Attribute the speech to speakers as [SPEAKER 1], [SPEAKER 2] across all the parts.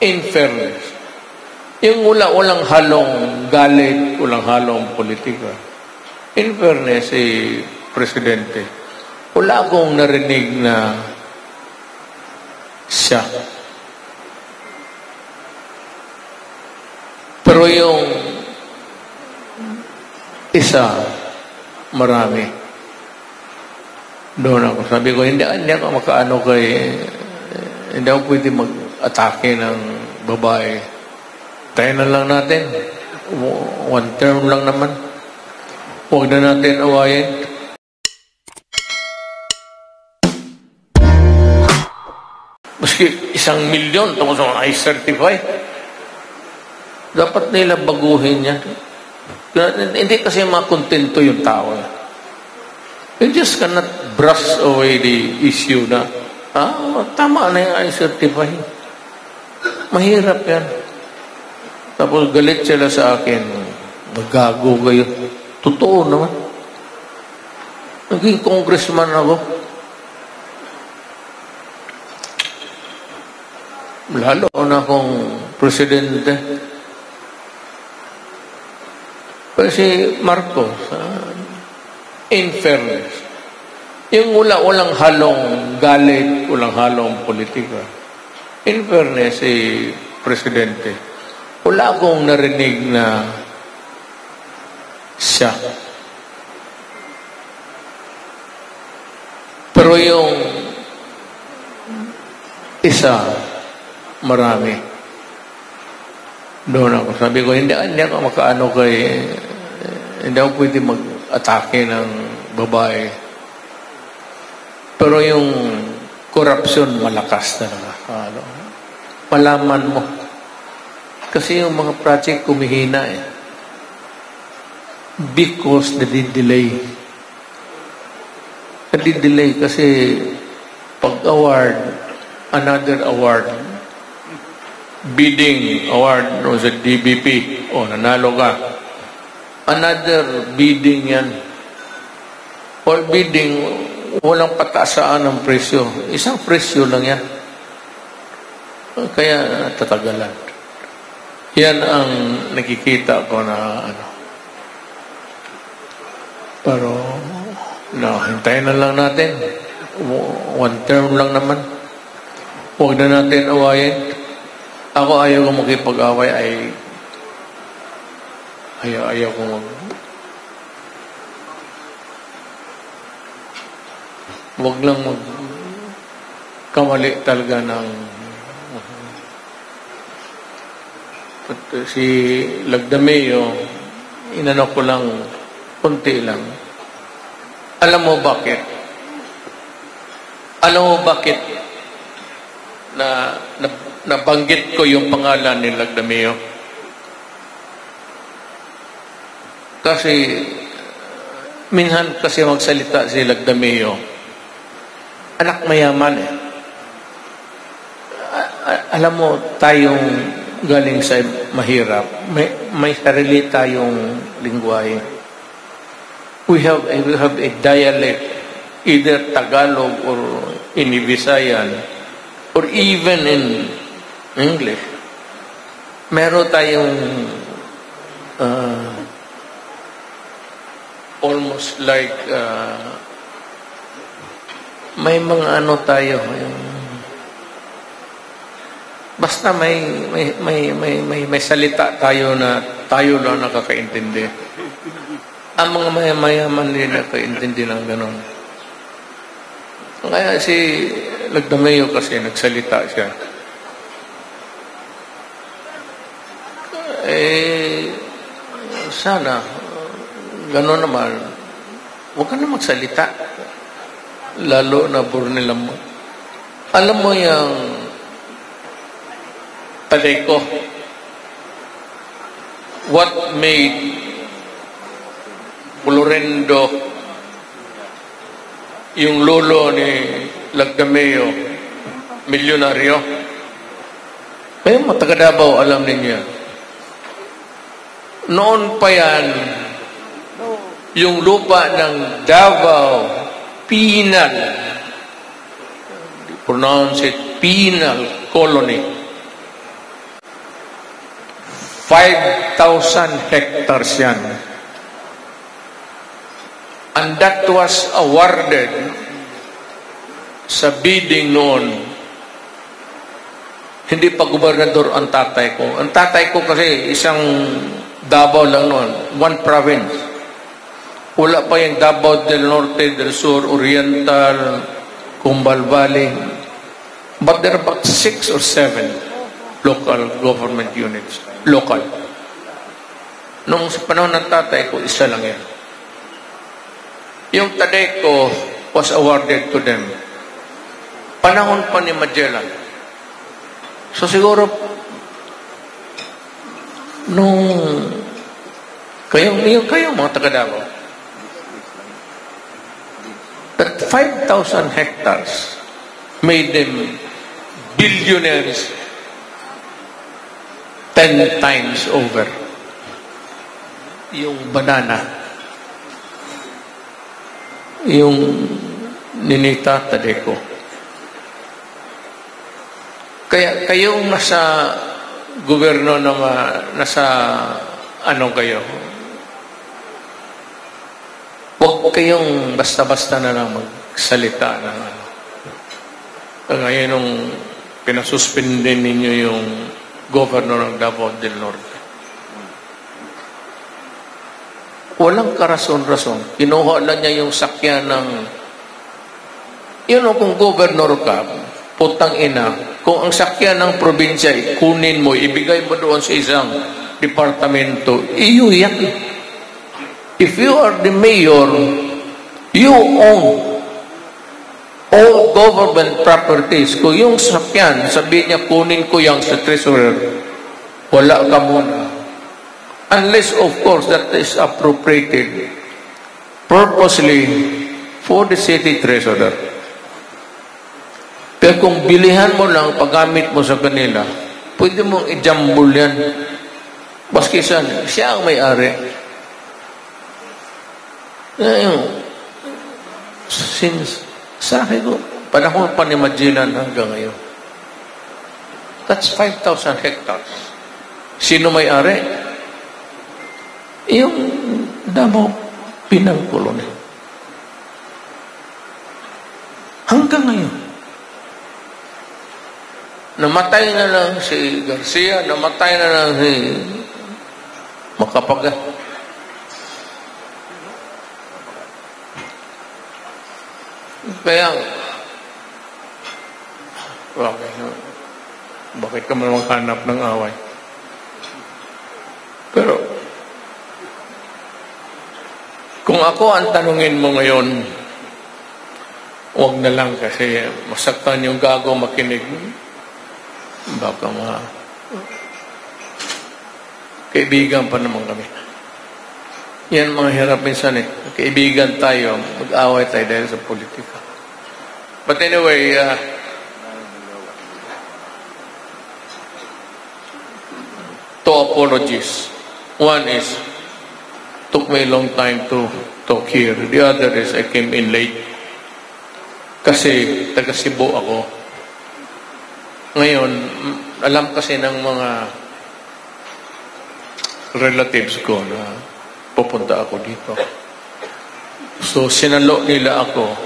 [SPEAKER 1] In fairness, yung walang halong galit, walang halong politika. In fairness, Presidente, wala akong narinig na siya. Pero yung isa, marami. Doon ako. Sabi ko, hindi ako makaano hindi ako pwede mag-atake ng babae. Tayo na lang natin. One term lang naman. Huwag na natin awayin. Maski 1 milyon, tapos I certify. Dapat nila baguhin yan. Hindi kasi makontento yung tao. You just cannot brush away the issue na, tama na yung I certify. Mahirap yan. Tapos galit sila sa akin. Magago kayo. Totoo naman. Naging congressman ako. Lalo na akong presidente. Kasi Marcos, in fairness, yung walang halong galit, walang halong politika. In fairness, Presidente, wala akong narinig na siya. Pero yung isa, marami. Doon ako. Sabi ko, hindi ako makaano hindi ako pwede mag-atake ng babae. Pero yung corruption, malakas talaga. Malaman mo. Kasi yung mga project kumihina because nadidelay. Nadidelay kasi pag-award, another award, bidding award sa DBP, nanalo ka. Another bidding yan. Or bidding, walang patasaan ng presyo. Isang presyo lang yan. Kaya tatagalan. Yan ang nakikita ko na Pero, hintayin na lang natin. One term lang naman. Huwag na natin awayin. Ako ayaw ko makipag-away ayaw ko huwag lang kamali talaga ng si Lagdameo, inano ko lang konti lang. Alam mo bakit na nabanggit ko yung pangalan ni Lagdameo? Kasi minsan kasi magsalita si Lagdameo, anak mayaman Alam mo, tayong galing sa mahirap, may sarili tayong lingwahe. We have a dialect, either Tagalog or in Visayan, or even in English. Meron tayong almost like may mga ano tayo, basta may salita tayo na tayo lang nakakaintindi. Ang mga mayaman din nakakaintindi ng ganon. Kaya si Lagdameo kasi nagsalita siya. Sana ganon naman, huwag ka na magsalita, lalo na Bornel mo. Alam mo yung Padeco, what made Florendo, yung lolo ni Lagdameo, milyonaryo? May mga taga-Davao, alam ninyo. Noon pa yan, yung lupa ng Davao, penal, pronounce it, penal colony. 5,000 hectares yan. And that was awarded sa bidding noon. Hindi pa gobernador ang tatay ko. Ang tatay ko kasi isang Davao lang noon. One province. Wala pa yung Davao del Norte, del Sur, Oriental, Cumbal Valley. But there are about 6 or 7 local government units. Local. Nung sa panahon ng tatay ko, isa lang yan. Yung Tadeco was awarded to them. Panahon pa ni Magellan. So siguro, nung kayo mga taga-Davao, that 5,000 hectares made them billionaires 10 times over. Yung banana, yung Ninita Tadeco. Kaya kayong nasa gobyerno na nasa ano kayo, huwag kayong basta-basta na lang magsalita ng ano. Ngayon nung pinasuspendin ninyo yung governor ng Davao del Norte. Walang karason-rason. Kinuha lang niya yung sakyan ng kung governor ka, putang ina, kung ang sakyan ng probinsya, kunin mo, ibigay mo doon sa isang departamento, iyo yan. If you are the mayor, you own all government properties. Kung yung sakyan, sabihin niya, kunin ko yung sa treasurer, wala ka muna. Unless, of course, that is appropriated purposely for the city treasurer. Pero kung bilihan mo lang, paggamit mo sa kanila, pwede mong i-jumble yan. Baski siya ang may-ari. Since sa akin ko, panahon pa ni Magellan hanggang ngayon. That's 5,000 hectares. Sino may-ari? Yung Davao Pinang Colony. Hanggang ngayon. Namatay na lang si Garcia, namatay na lang si Macapagal. Kaya, bakit ka man maghanap ng away? Pero, kung ako ang tanungin mo ngayon, huwag na lang kasi masaktan yung gago makinig. Baka kaibigan pa naman kami. Yan mga hirap minsan eh. Kaibigan tayo, mag-away tayo dahil sa politika. But anyway, two apologies. One is, took me a long time to talk here. The other is, I came in late. Kasi, taga Cebu ako. Ngayon, alam kasi ng mga relatives ko na pupunta ako dito. So, sinalo nila ako.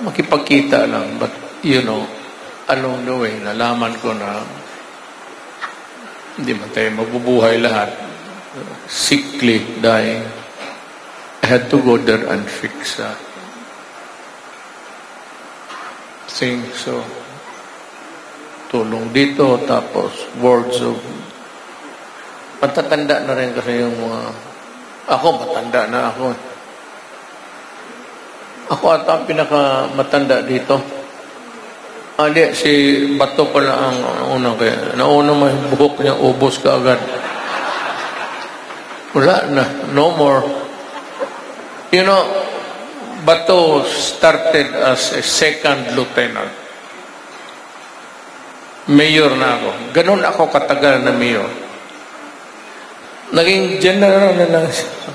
[SPEAKER 1] Makipagkita lang. But, along the way, nalaman ko na hindi man tayo mabubuhay lahat. Sickly, dying. I had to go there and fix things. So, tulong dito, tapos words of matatanda na rin kasi yung mga ako, matanda na ako. Ako ata ang pinakamatanda dito. Di, si Bato pala ang unang kaya. Nauna mo yung buhok niya, ubos ka agad. Wala na. No more. Bato started as a second lieutenant. Mayor na ako. Ganun ako katagal na mayor. Naging general na lang siya.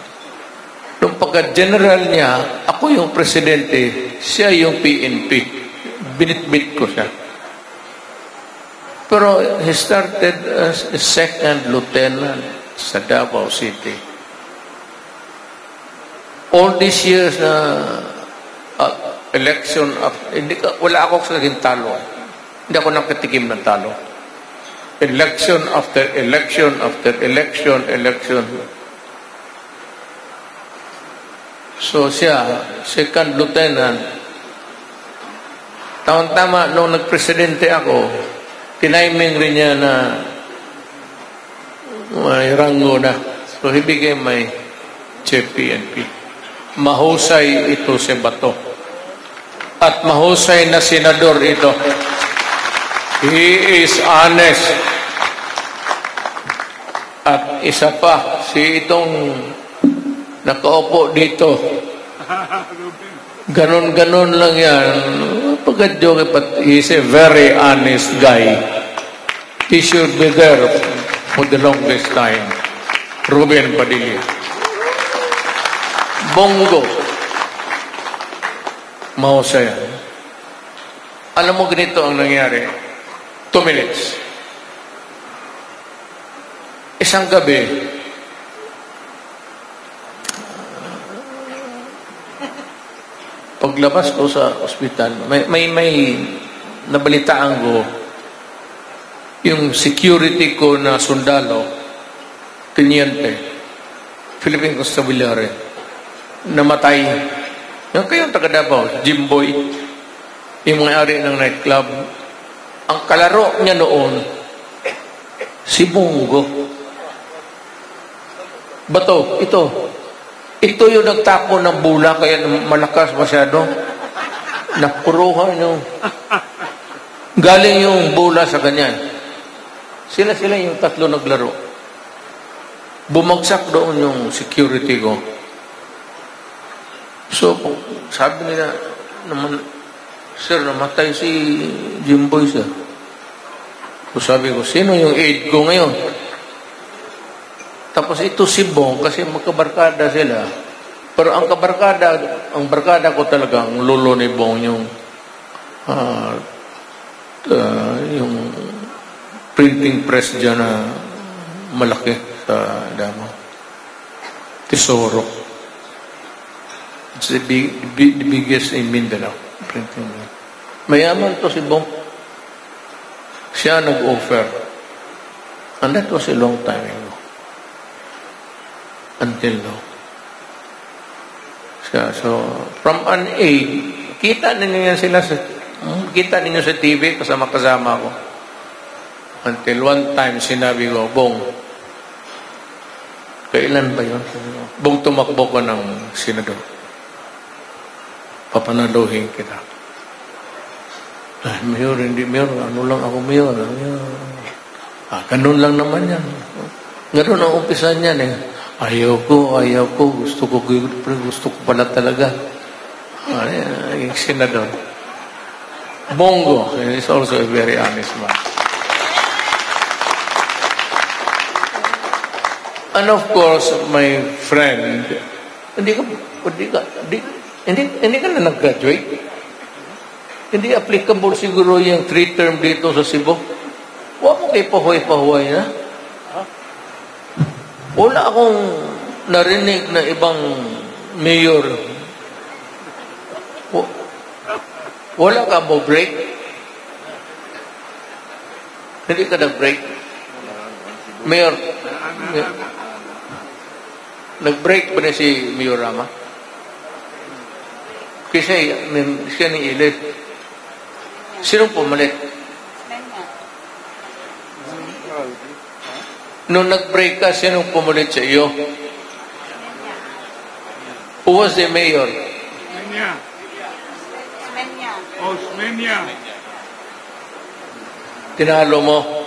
[SPEAKER 1] Nung pagka-general niya, ako yung presidente, siya yung PNP. Binitbit ko siya. Pero Pero he started as a second lieutenant sa Davao City. All these years na election, wala ako sa naging talo. Hindi ako nakatikim ng talo. Election after election after election. So siya, second lieutenant, taon-tama nung nagpresidente ako, tiniming rin niya na may rango na. So he became my chief PNP. Mahusay ito si Bato. At mahusay na senador ito. He is honest. At isa pa, si itong nakaupo dito. Ganon-ganon lang yan. Pagkadyoke, but he's a very honest guy. He should be there for the longest time. Ruben Padilla. Bongo. Mahusay yan. Alam mo, ganito ang nangyari. 2 minutes. Isang gabi, paglabas ko sa ospital, may nabalitaan ko yung security ko na sundalo, teniente, Philippine Constabulary, namatay. Yung kayong taga Davao, Jimboy, yung may-ari ng nightclub, ang kalaro niya noon, si Bongo. Bato, ito. Ito yung nagtapo ng bula, kaya malakas masyado. Napuruhan yung... Galing yung bula sa ganyan. Sila yung tatlo naglaro. Bumagsak doon yung security ko. So, sabi nila, naman, sir, namatay si Jimboy, sir. So, sabi ko, sino yung aide ko ngayon? Tapos ito si Bong, kasi magkabarkada sila. Pero ang barkada ko talaga, ang lolo ni Bong, yung printing press dyan na malaki sa Davao. Tesoro. It's the biggest in Mindanao. Printing. Mayaman to si Bong. Siya nag-offer. And that was a long time ago. Until now. So, from an aide, kita ninyo sa TV, kasama-kasama ko. Until one time, sinabi ko, Bong, kailan ba yun? Bong, tumakbo ko ng senador. Papanaluhin kita. Ay, mayor, hindi mayor. Ano lang ako mayor. Ganun lang naman yan. Ganun ang umpisa niyan eh. Ayaw ko. Gusto ko pala talaga. Yung senador. Bongo is also a very honest man. And of course, my friend, hindi ka na nag-graduate. Hindi applicable siguro yung 3-term dito sa Cebu. Huwag mo kayo pahuay-pahuay na. Wala akong narinig na ibang mayor. Wala ka mo break? Hindi ka nag-break? Mayor, nag-break ba na si Mayor Rama? Kasi siya ni Ilit. Sinong pumalit? Nung nag-break ka, sinong pumulit sa iyo? Who was the mayor?
[SPEAKER 2] Osmeña.
[SPEAKER 1] Tinalo mo?